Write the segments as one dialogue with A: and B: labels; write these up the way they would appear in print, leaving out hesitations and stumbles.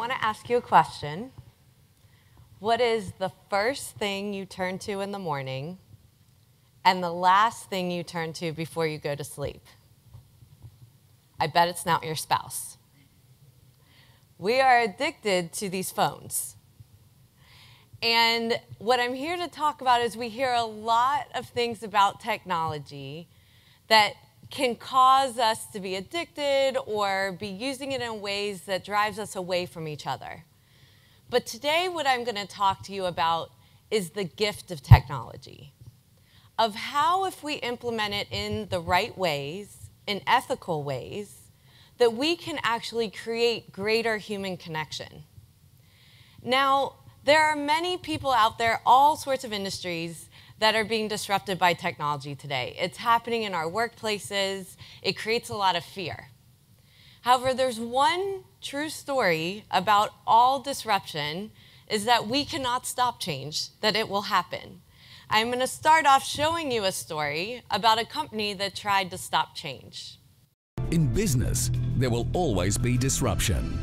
A: want to ask you a question. What is the first thing you turn to in the morning and the last thing you turn to before you go to sleep? I bet it's not your spouse. We are addicted to these phones. And what I'm here to talk about is we hear a lot of things about technology that can cause us to be addicted or be using it in ways that drives us away from each other. But today what I'm going to talk to you about is the gift of technology, of how if we implement it in the right ways, in ethical ways, that we can actually create greater human connection. Now, there are many people out there, all sorts of industries, that are being disrupted by technology today. It's happening in our workplaces. It creates a lot of fear. However, there's one true story about all disruption, is that we cannot stop change, that it will happen. I'm going to start off showing you a story about a company that tried to stop change.
B: In business, there will always be disruption.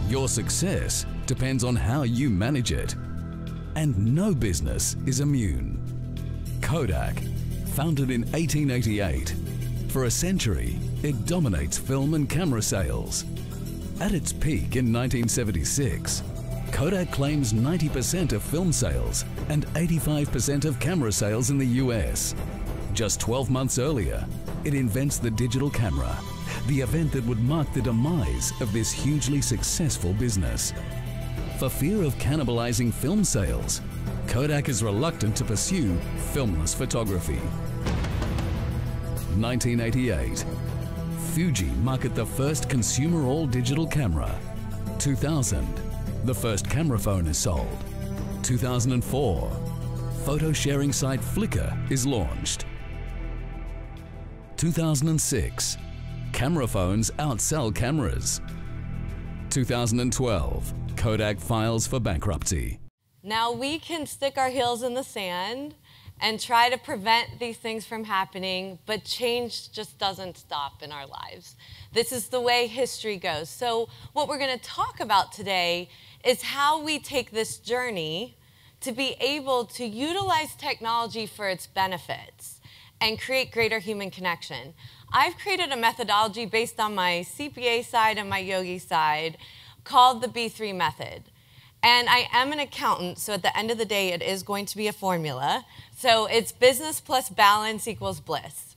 B: Your success depends on how you manage it. And no business is immune. Kodak, founded in 1888, for a century, it dominates film and camera sales. At its peak in 1976, Kodak claims 90% of film sales and 85% of camera sales in the US. Just 12 months earlier, it invents the digital camera, the event that would mark the demise of this hugely successful business. For fear of cannibalizing film sales, Kodak is reluctant to pursue filmless photography. 1988, Fuji market the first consumer all-digital camera. 2000, the first camera phone is sold. 2004, photo sharing site Flickr is launched. 2006, camera phones outsell cameras. 2012, Kodak files for bankruptcy.
A: Now we can stick our heels in the sand and try to prevent these things from happening, but change just doesn't stop in our lives. This is the way history goes. So what we're going to talk about today is how we take this journey to be able to utilize technology for its benefits and create greater human connection. I've created a methodology based on my CPA side and my yogi side called the B3 method. And I am an accountant, so at the end of the day, it is going to be a formula. So it's business plus balance equals bliss.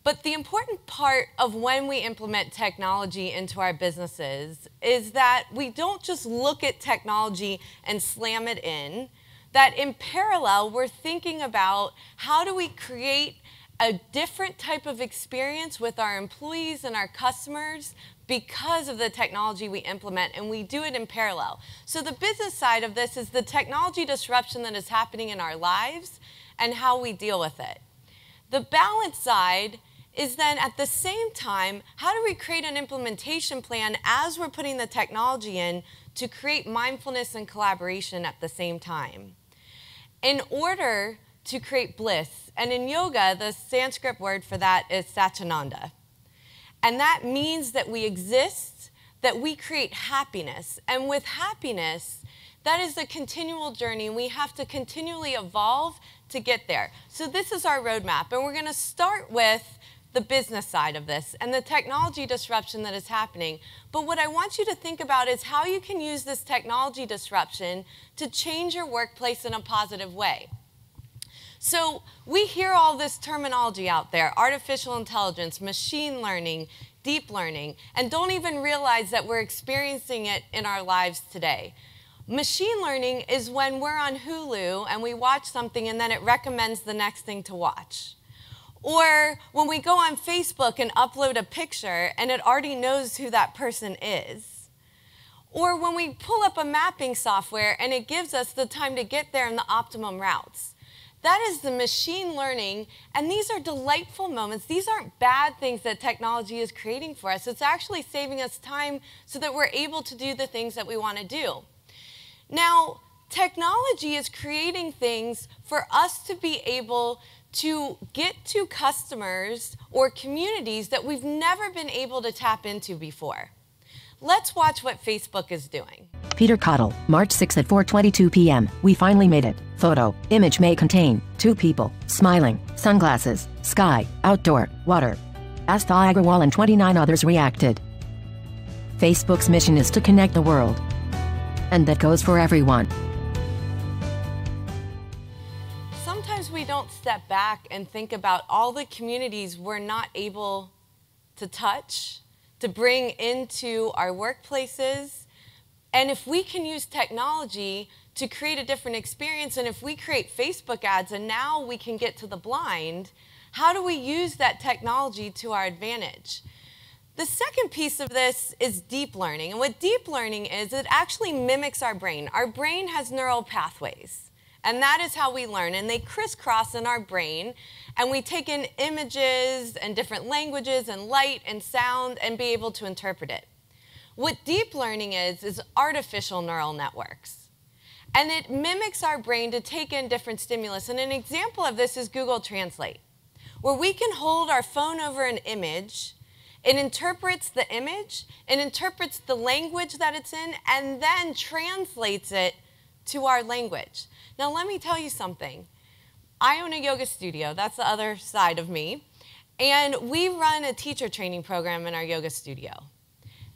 A: But the important part of when we implement technology into our businesses is that we don't just look at technology and slam it in, that in parallel, we're thinking about how do we create a different type of experience with our employees and our customers because of the technology we implement, and we do it in parallel. So the business side of this is the technology disruption that is happening in our lives and how we deal with it. The balance side is then at the same time, how do we create an implementation plan as we're putting the technology in to create mindfulness and collaboration at the same time? In order to create bliss, and in yoga, the Sanskrit word for that is Satchinanda. And that means that we exist, that we create happiness. And with happiness, that is a continual journey, and we have to continually evolve to get there. So this is our roadmap, and we're going to start with the business side of this and the technology disruption that is happening. But what I want you to think about is how you can use this technology disruption to change your workplace in a positive way. So we hear all this terminology out there, artificial intelligence, machine learning, deep learning, and don't even realize that we're experiencing it in our lives today. Machine learning is when we're on Hulu and we watch something and then it recommends the next thing to watch. Or when we go on Facebook and upload a picture and it already knows who that person is. Or when we pull up a mapping software and it gives us the time to get there and the optimum routes. That is the machine learning, and these are delightful moments. These aren't bad things that technology is creating for us. It's actually saving us time so that we're able to do the things that we want to do. Now, technology is creating things for us to be able to get to customers or communities that we've never been able to tap into before. Let's watch what Facebook is doing.
C: Peter Cottle, March 6 at 4:22 p.m. We finally made it. Photo. Image may contain 2 people, smiling, sunglasses, sky, outdoor, water. Asta Agarwal and 29 others reacted. Facebook's mission is to connect the world. And that goes for everyone.
A: Sometimes we don't step back and think about all the communities we're not able to touch, to bring into our workplaces. And if we can use technology to create a different experience, and if we create Facebook ads and now we can get to the blind, how do we use that technology to our advantage? The second piece of this is deep learning. And what deep learning is, it actually mimics our brain. Our brain has neural pathways. And that is how we learn. And they crisscross in our brain. And we take in images and different languages and light and sound and be able to interpret it. What deep learning is artificial neural networks. And it mimics our brain to take in different stimulus. And an example of this is Google Translate, where we can hold our phone over an image. It interprets the image, it interprets the language that it's in, and then translates it to our language. Now, let me tell you something. I own a yoga studio. That's the other side of me. And we run a teacher training program in our yoga studio.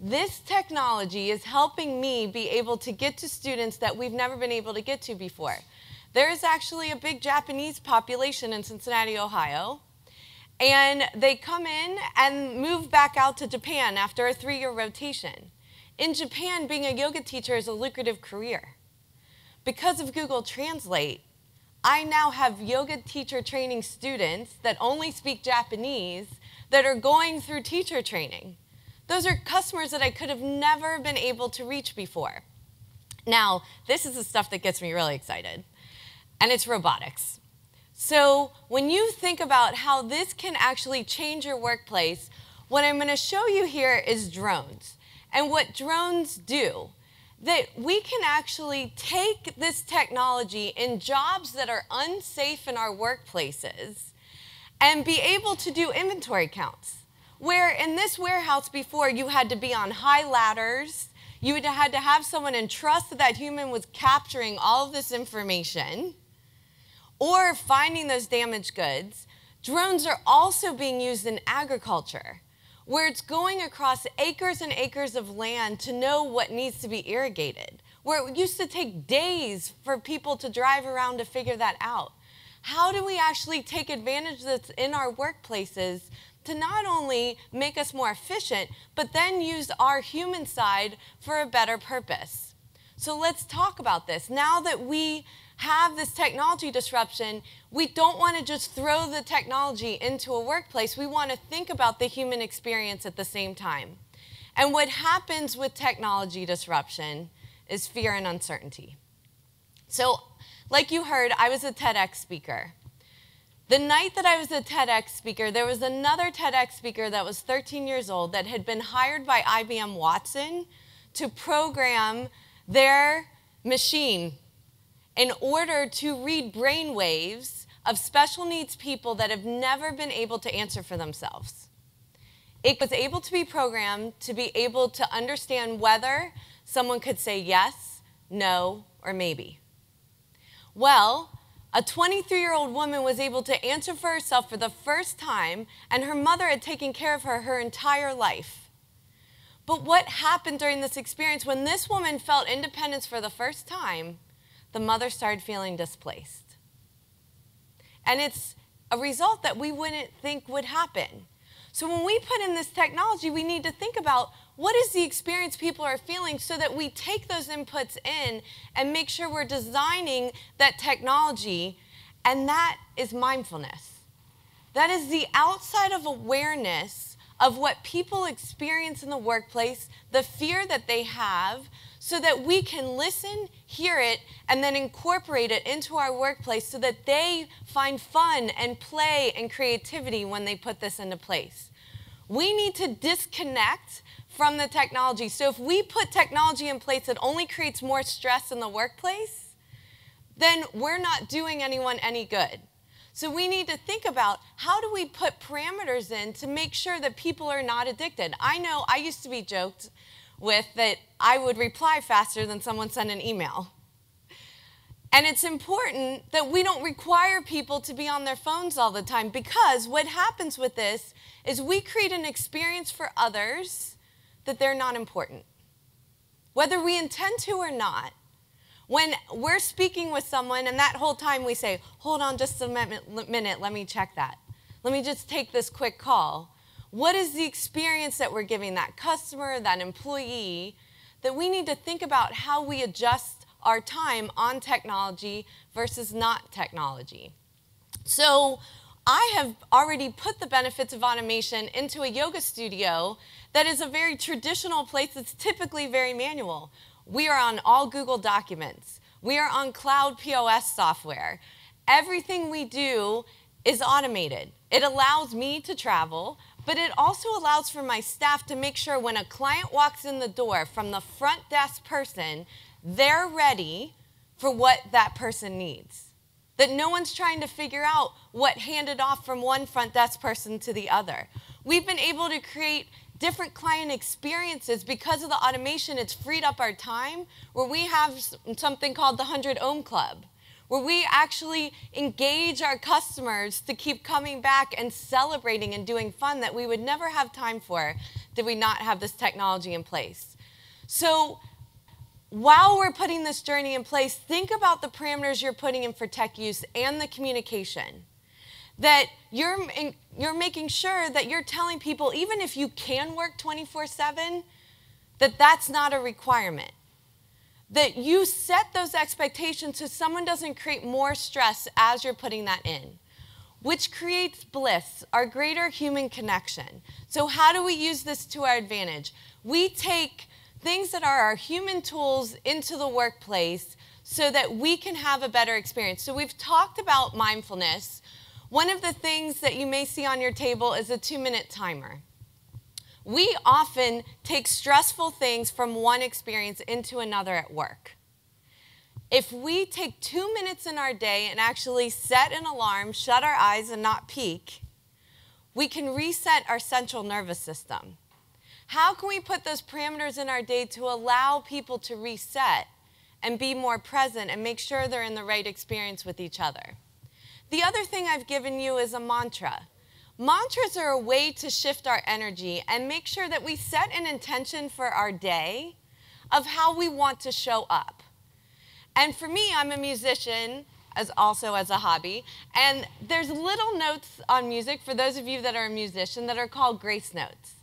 A: This technology is helping me be able to get to students that we've never been able to get to before. There is actually a big Japanese population in Cincinnati, Ohio. And they come in and move back out to Japan after a 3-year rotation. In Japan, being a yoga teacher is a lucrative career. Because of Google Translate, I now have yoga teacher training students that only speak Japanese that are going through teacher training. Those are customers that I could have never been able to reach before. Now, this is the stuff that gets me really excited, and it's robotics. So when you think about how this can actually change your workplace, what I'm going to show you here is drones. And what drones do, that we can actually take this technology in jobs that are unsafe in our workplaces and be able to do inventory counts. Where in this warehouse before, you had to be on high ladders, you had to have someone entrust that that human was capturing all of this information, or finding those damaged goods. Drones are also being used in agriculture, where it's going across acres and acres of land to know what needs to be irrigated, where it used to take days for people to drive around to figure that out. How do we actually take advantage that's in our workplaces to not only make us more efficient, but then use our human side for a better purpose? So let's talk about this. Now that we have this technology disruption, we don't want to just throw the technology into a workplace. We want to think about the human experience at the same time. And what happens with technology disruption is fear and uncertainty. So, like you heard, I was a TEDx speaker. The night that I was a TEDx speaker, there was another TEDx speaker that was 13 years old that had been hired by IBM Watson to program their machine in order to read brain waves of special needs people that have never been able to answer for themselves. It was able to be programmed to be able to understand whether someone could say yes, no, or maybe. Well, a 23-year-old woman was able to answer for herself for the first time, and her mother had taken care of her entire life. But what happened during this experience, when this woman felt independence for the first time, the mother started feeling displaced. And it's a result that we wouldn't think would happen. So when we put in this technology, we need to think about what is the experience people are feeling so that we take those inputs in and make sure we're designing that technology, and that is mindfulness. That is the outside of awareness of what people experience in the workplace, the fear that they have, so that we can listen, hear it, and then incorporate it into our workplace so that they find fun and play and creativity when they put this into place. We need to disconnect from the technology. So if we put technology in place that only creates more stress in the workplace, then we're not doing anyone any good. So we need to think about, how do we put parameters in to make sure that people are not addicted? I know I used to be joked with that I would reply faster than someone sent an email. And it's important that we don't require people to be on their phones all the time, because what happens with this is we create an experience for others that they're not important. Whether we intend to or not, when we're speaking with someone and that whole time we say, hold on just a minute, let me check that. Let me just take this quick call. What is the experience that we're giving that customer, that employee, that we need to think about how we adjust our time on technology versus not technology. So I have already put the benefits of automation into a yoga studio that is a very traditional place that's typically very manual. We are on all Google documents. We are on cloud POS software. Everything we do is automated. It allows me to travel, but it also allows for my staff to make sure when a client walks in the door from the front desk person, they're ready for what that person needs. That no one's trying to figure out what handed off from one front desk person to the other. We've been able to create different client experiences because of the automation. It's freed up our time, where we have something called the 100 Ohm Club, where we actually engage our customers to keep coming back and celebrating and doing fun that we would never have time for did we not have this technology in place. So while we're putting this journey in place, think about the parameters you're putting in for tech use and the communication. That you're making sure that you're telling people, even if you can work 24/7, that that's not a requirement. That you set those expectations so someone doesn't create more stress as you're putting that in, which creates bliss, our greater human connection. So how do we use this to our advantage? We take things that are our human tools into the workplace so that we can have a better experience. So we've talked about mindfulness. One of the things that you may see on your table is a 2-minute timer. We often take stressful things from one experience into another at work. If we take 2 minutes in our day and actually set an alarm, shut our eyes and not peek, we can reset our central nervous system. How can we put those parameters in our day to allow people to reset and be more present and make sure they're in the right experience with each other? The other thing I've given you is a mantra. Mantras are a way to shift our energy and make sure that we set an intention for our day of how we want to show up. And for me, I'm a musician, also as a hobby, and there's little notes on music, for those of you that are a musician, that are called grace notes.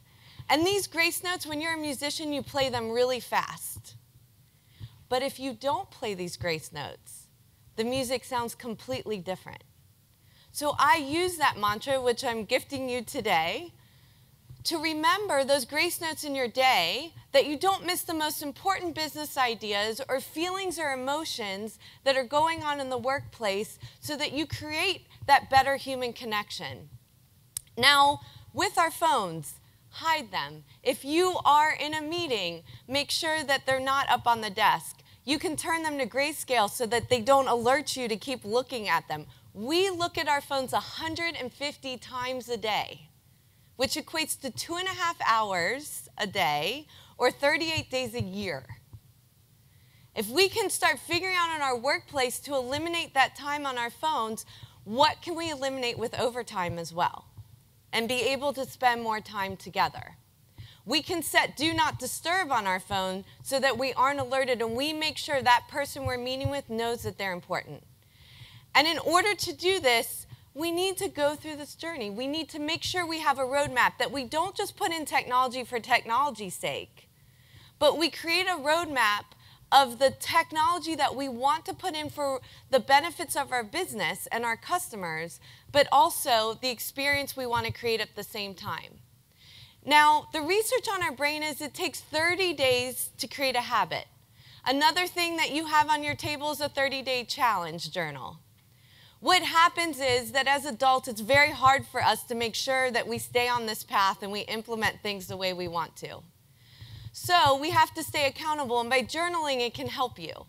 A: And these grace notes, when you're a musician, you play them really fast. But if you don't play these grace notes, the music sounds completely different. So I use that mantra, which I'm gifting you today, to remember those grace notes in your day, that you don't miss the most important business ideas or feelings or emotions that are going on in the workplace, so that you create that better human connection. Now, with our phones, hide them. If you are in a meeting, make sure that they're not up on the desk. You can turn them to grayscale so that they don't alert you to keep looking at them. We look at our phones 150 times a day, which equates to 2.5 hours a day or 38 days a year. If we can start figuring out in our workplace to eliminate that time on our phones, what can we eliminate with overtime as well and be able to spend more time together? We can set do not disturb on our phone so that we aren't alerted and we make sure that person we're meeting with knows that they're important. And in order to do this, we need to go through this journey. We need to make sure we have a roadmap, that we don't just put in technology for technology's sake, but we create a roadmap of the technology that we want to put in for the benefits of our business and our customers, but also the experience we want to create at the same time. Now, the research on our brain is it takes 30 days to create a habit. Another thing that you have on your table is a 30-day challenge journal. What happens is that as adults, it's very hard for us to make sure that we stay on this path and we implement things the way we want to. So we have to stay accountable, and by journaling, it can help you.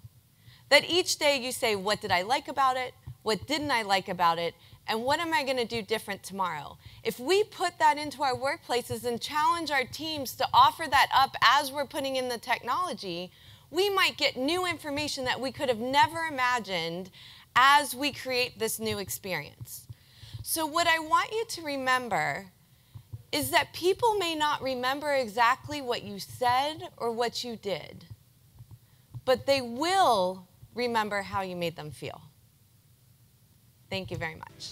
A: That each day you say, what did I like about it? what didn't I like about it, and what am I going to do different tomorrow? If we put that into our workplaces and challenge our teams to offer that up as we're putting in the technology, we might get new information that we could have never imagined as we create this new experience. So what I want you to remember is that people may not remember exactly what you said or what you did, but they will remember how you made them feel. Thank you very much.